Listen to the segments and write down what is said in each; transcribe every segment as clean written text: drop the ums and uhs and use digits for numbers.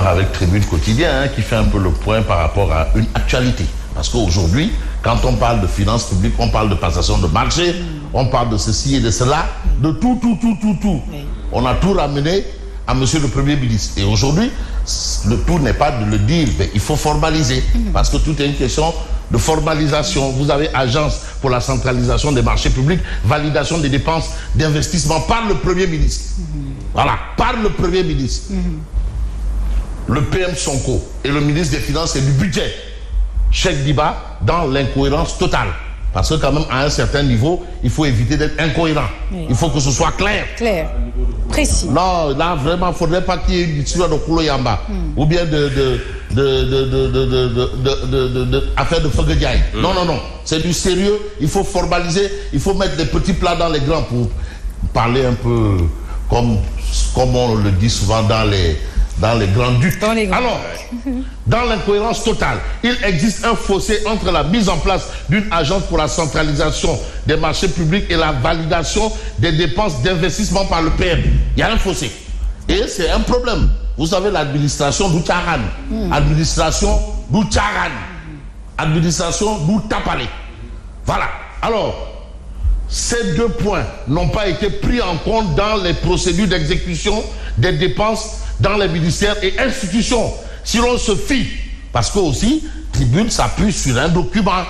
avec Tribune Quotidien, hein, qui fait un peu le point par rapport à une actualité. Parce qu'aujourd'hui, quand on parle de finances publiques, on parle de passation de marché, on parle de ceci et de cela, de tout. On a tout ramené à monsieur le Premier ministre. Et aujourd'hui, le tout n'est pas de le dire, mais il faut formaliser. Parce que tout est une question de formalisation. Vous avez agence pour la centralisation des marchés publics, validation des dépenses d'investissement par le Premier ministre. Voilà, par le Premier ministre. Le PM Sonko et le ministre des Finances et du Budget, Cheikh Diba, dans l'incohérence totale. Parce que quand même, à un certain niveau, il faut éviter d'être incohérent. Il faut que ce soit clair. Clair, précis. Non, là, vraiment, il ne faudrait pas qu'il y ait une histoire de Koulo Yamba. Ou bien affaire de Fogediaï. Non. C'est du sérieux. Il faut formaliser. Il faut mettre les petits plats dans les grands pour parler un peu comme on le dit souvent dans les grands ducs. Alors, dans l'incohérence totale, il existe un fossé entre la mise en place d'une agence pour la centralisation des marchés publics et la validation des dépenses d'investissement par le PM. Il y a un fossé. Et c'est un problème. Vous savez, l'administration d'Outaran, administration d'Outaran, administration d'Outapalé. Voilà. Alors, ces deux points n'ont pas été pris en compte dans les procédures d'exécution des dépenses dans les ministères et institutions. Si l'on se fie, parce que aussi, Tribune s'appuie sur un document.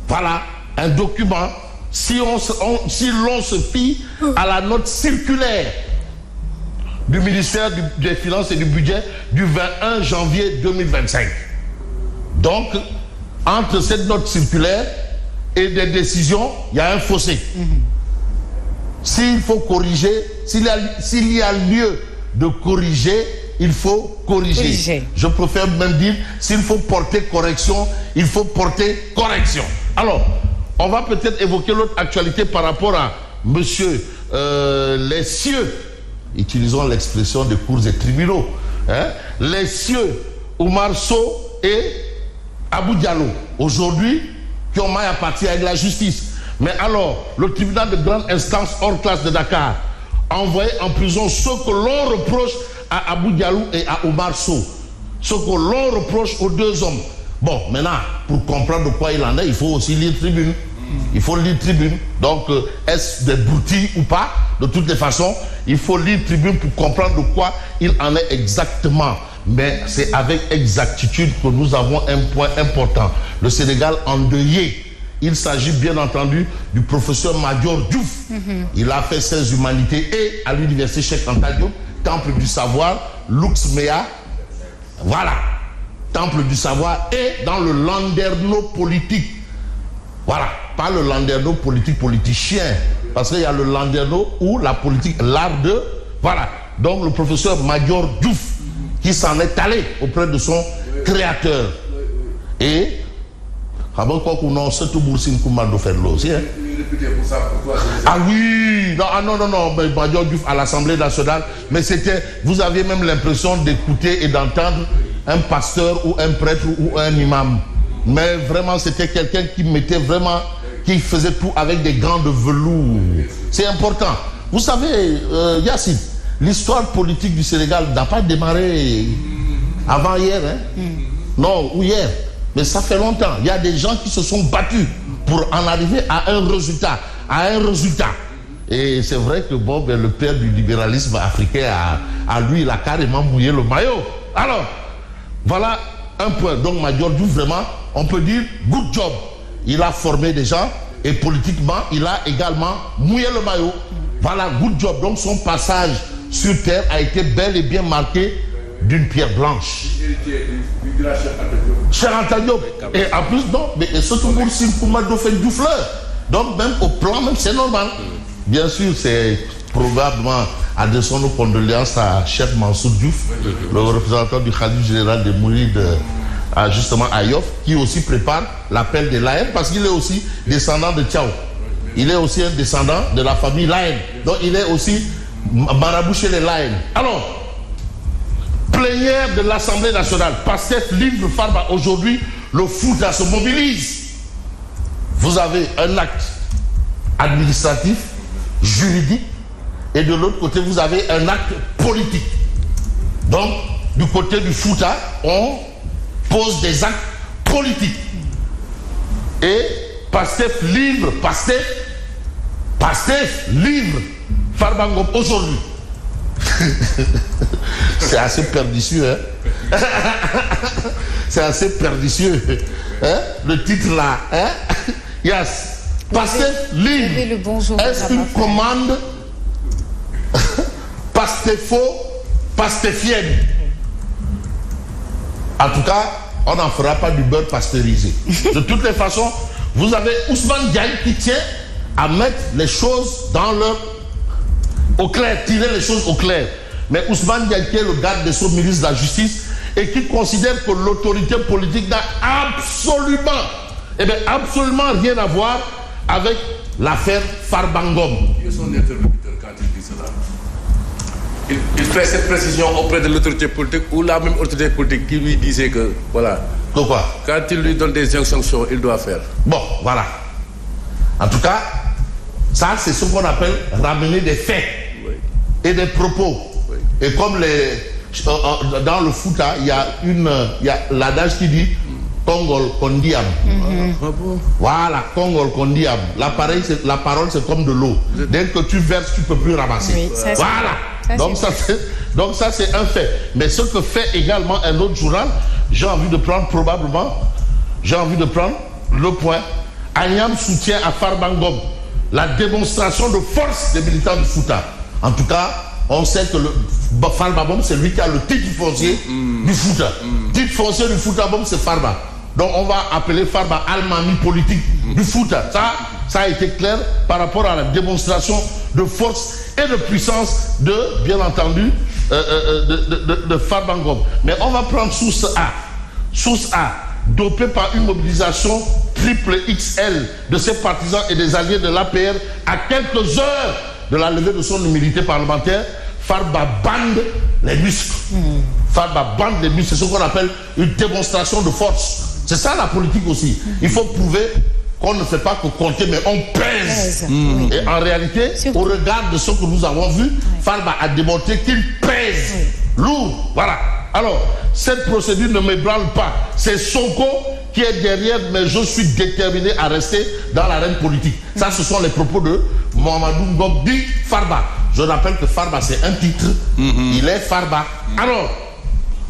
Voilà, un document. Si l'on se fie à la note circulaire du ministère des Finances et du Budget du 21 janvier 2025. Donc, entre cette note circulaire et des décisions, il y a un fossé. S'il faut corriger, s'il y a lieu de corriger, il faut corriger. Je préfère même dire, s'il faut porter correction, il faut porter correction. Alors, on va peut-être évoquer l'autre actualité par rapport à monsieur les cieux, utilisons l'expression des cours et tribunaux, hein, les cieux Oumar Sow et Abou Diallo, aujourd'hui, qui ont maille à partir avec la justice. Mais alors, le tribunal de grande instance hors classe de Dakar a envoyé en prison ce que l'on reproche à Abou Diallo et à Oumar Sow. Ce que l'on reproche aux deux hommes. Bon, maintenant, pour comprendre de quoi il en est, il faut aussi lire Tribune. Il faut lire Tribune. Donc, est-ce des broutilles ou pas? De toutes les façons, il faut lire Tribune pour comprendre de quoi il en est exactement. Mais c'est avec exactitude que nous avons un point important. Le Sénégal endeuillé. Il s'agit bien entendu du professeur Madior Diouf. Il a fait ses humanités et à l'université Cheikh Anta Diop, Temple du Savoir, Lux Mea. Voilà. Temple du Savoir et dans le landerneau politique. Voilà. Pas le landerneau politicien. Parce qu'il y a le landerneau où la politique, l'art de... Voilà. Donc le professeur Madior Diouf qui s'en est allé auprès de son créateur. Et... Ah oui, non, mais Madior Diouf à l'Assemblée nationale, mais c'était, vous aviez même l'impression d'écouter et d'entendre un pasteur ou un prêtre ou un imam. Mais vraiment, c'était quelqu'un qui mettait vraiment, qui faisait tout avec des gants de velours. C'est important. Vous savez, Yassine, l'histoire politique du Sénégal n'a pas démarré avant hier, hein? Non, ou hier. Mais ça fait longtemps. Il y a des gens qui se sont battus pour en arriver à un résultat. Et c'est vrai que bon, ben, le père du libéralisme africain, lui, il a carrément mouillé le maillot. Alors, voilà un point. Donc, Madior Diouf, vraiment, on peut dire good job. Il a formé des gens et politiquement, il a également mouillé le maillot. Voilà, good job. Donc, son passage sur terre a été bel et bien marqué d'une pierre blanche. Cheikh Anta Diop. Et en plus, non, mais ce tout pour Madior fait du fleur. Donc, même au plan, même c'est normal. Bien sûr, c'est probablement adressons nos condoléances à Cheikh Mansour Diouf, le représentant du Khalife général des Mourides, justement à Yoff, qui aussi prépare l'appel des Layen, parce qu'il est aussi descendant de Tchao. Il est aussi un descendant de la famille Layen. Donc, il est aussi marabout chez les Layen. Alors, plénière de l'Assemblée nationale, Pastef livre Farba. Aujourd'hui, le Fouta se mobilise. Vous avez un acte administratif, juridique, et de l'autre côté, vous avez un acte politique. Donc, du côté du Fouta, on pose des actes politiques. Et Pastef livre Farba Ngom aujourd'hui. C'est assez pernicieux, hein? C'est assez pernicieux. Hein? Le titre là, hein? Yes. Pastef livre. Est-ce une commande pastéfienne? En tout cas, on n'en fera pas du beurre pasteurisé. De toutes les façons, vous avez Ousmane Diagne qui tient à mettre les choses au clair, tirer les choses au clair. Mais Ousmane Diagne qui est le garde des Sceaux, ministre de la Justice, et qui considère que l'autorité politique n'a absolument rien à voir avec l'affaire Farba Ngom. Qui est son interlocuteur quand il dit cela? Il fait cette précision auprès de l'autorité politique ou la même autorité politique qui lui disait que, voilà. Pourquoi? Quand il lui donne des injonctions, il doit faire. Bon, voilà. En tout cas, ça, c'est ce qu'on appelle ramener des faits et des propos. Oui. Et comme dans le Fouta, il y a l'adage qui dit Kongol Kondiam. Voilà, Kongol Kondiam. La parole, c'est comme de l'eau. Dès que tu verses, tu ne peux plus ramasser. Oui, voilà. Donc ça, c'est un fait. Mais ce que fait également un autre journal, j'ai envie de prendre le point. Agnam soutient à Farba Ngom la démonstration de force des militants du Fouta. En tout cas, on sait que Farba Ngom, c'est lui qui a le titre foncier du Fouta. Titre foncier du Fouta, c'est Farba. Donc on va appeler Farba Almami politique du Fouta. Ça a été clair par rapport à la démonstration de force et de puissance de, bien entendu, de Farba Ngom. Mais on va prendre source A, dopée par une mobilisation triple XL de ses partisans et des alliés de l'APR à quelques heures de la levée de son immunité parlementaire. Farba bande les muscles. Farba bande les muscles. C'est ce qu'on appelle une démonstration de force. C'est ça la politique aussi. Il faut prouver qu'on ne fait pas que compter, mais on pèse. Et en réalité, au regard de ce que nous avons vu, Farba a démontré qu'il pèse lourd. Voilà. Alors, cette procédure ne m'ébranle pas. C'est Sonko qui est derrière, mais je suis déterminé à rester dans l'arène politique. Ça, ce sont les propos de Mamadou Ngom dit Farba. Je rappelle que Farba, c'est un titre. Il est Farba. Alors,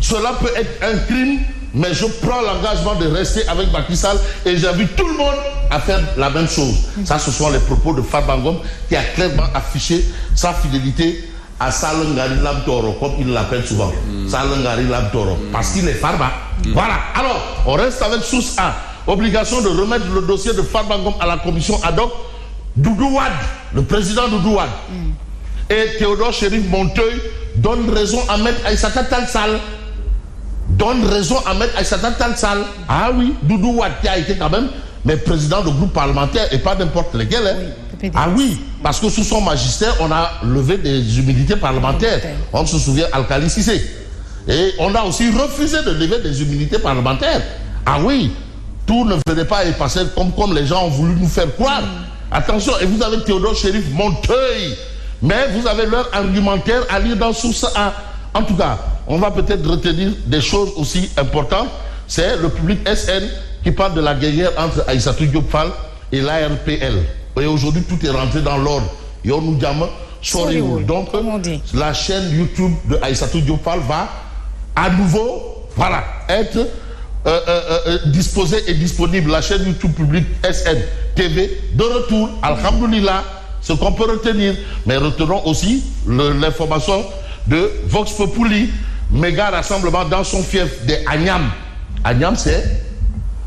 cela peut être un crime, mais je prends l'engagement de rester avec Macky Sall et j'invite tout le monde à faire la même chose. Ça, ce sont les propos de Farba Ngom qui a clairement affiché sa fidélité à Salengari Lamtoro, comme il l'appelle souvent. Salengari Lamtoro, parce qu'il est Farba. Voilà. Alors, on reste avec source A. Obligation de remettre le dossier de Farba Ngom à la commission ad hoc. Doudou Wade, le président Doudou Wade, et Théodore Chérif Monteuil donnent raison à Maître Aïssata Tall Sall. Ah oui, Doudou Wade qui a été quand même mais président de groupe parlementaire et pas n'importe lequel. Hein. Ah oui, parce que sous son magistère, on a levé des immunités parlementaires. On se souvient Alkali Cissé. Et on a aussi refusé de lever des immunités parlementaires. Ah oui, tout ne venait pas y passer comme les gens ont voulu nous faire croire. Attention, et vous avez Théodore Chérif Monteuil, mais vous avez leur argumentaire à lire dans Source A. En tout cas, on va peut-être retenir des choses aussi importantes. C'est le public SN qui parle de la guerre entre Aïssatou Diop Fall et l'ARPL. Et aujourd'hui, tout est rentré dans l'ordre. Yonou Diama, Soriwoul. Donc, la chaîne YouTube de Aïssatou Diop Fall va à nouveau, voilà, être disposée et disponible. La chaîne YouTube publique SN TV de retour. Alhamdoulilah, ce qu'on peut retenir. Mais retenons aussi l'information de Vox Populi, méga rassemblement dans son fief de Agnam. Agnam, c'est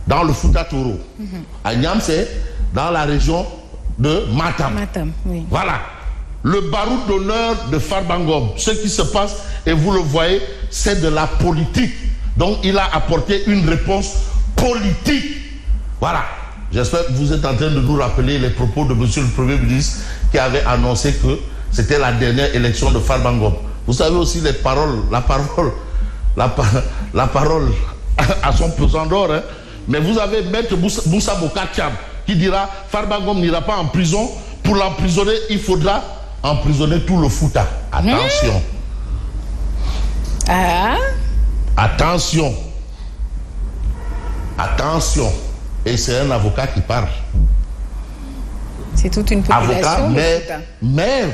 dans le Fouta Toro. Agnam, c'est dans la région de Matam. Oui. Voilà. Le baroud d'honneur de Farba Ngom. Ce qui se passe, et vous le voyez, c'est de la politique. Donc, il a apporté une réponse politique. Voilà. J'espère que vous êtes en train de nous rappeler les propos de monsieur le Premier ministre qui avait annoncé que c'était la dernière élection de Farba Ngom. Vous savez aussi la parole à son pesant d'or. Hein? Mais vous avez Maître Moussa Boka-Thiam qui dira Farba Ngom n'ira pas en prison. Pour l'emprisonner, il faudra emprisonner tout le Fouta. Attention. Ah. Attention. Attention. Et c'est un avocat qui parle. C'est toute une population. Avocat, maire.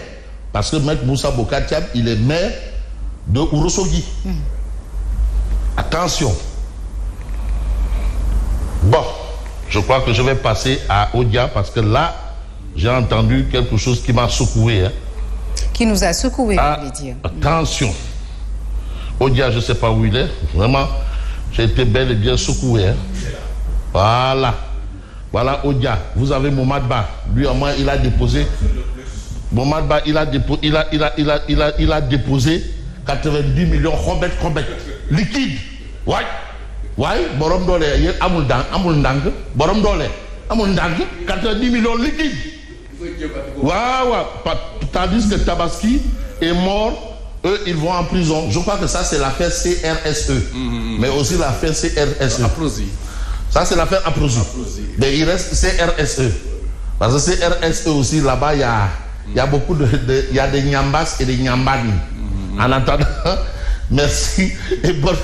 Parce que Maître Moussa Bocar Thiam, il est maire de Ourossogui. Attention. Bon, je crois que je vais passer à Odia parce que là, j'ai entendu quelque chose qui m'a secoué. Hein. Qui nous a secoué, vous voulez dire. Attention. Odia, je ne sais pas où il est. Vraiment, j'ai été bel et bien secoué. Hein. Voilà. Voilà Odia. Vous avez Momadba. Lui, au moins, il a déposé. Momadba, il a déposé 90 millions Khombet. Liquide. Ouais. Ouais. Borom Dole. Amul Ndang. Borom Dole. Amul Ndang. 90 millions liquide. Ouais. Tandis que Tabaski est mort. Eux, ils vont en prison. Je crois que ça, c'est l'affaire CRSE. Mais aussi l'affaire CRSE. Ça, c'est l'affaire Aprosi. Mais il reste CRSE. Parce que CRSE aussi, là-bas, il y a beaucoup il y a des Nyambas et des Nyambani. En attendant, merci et bonne...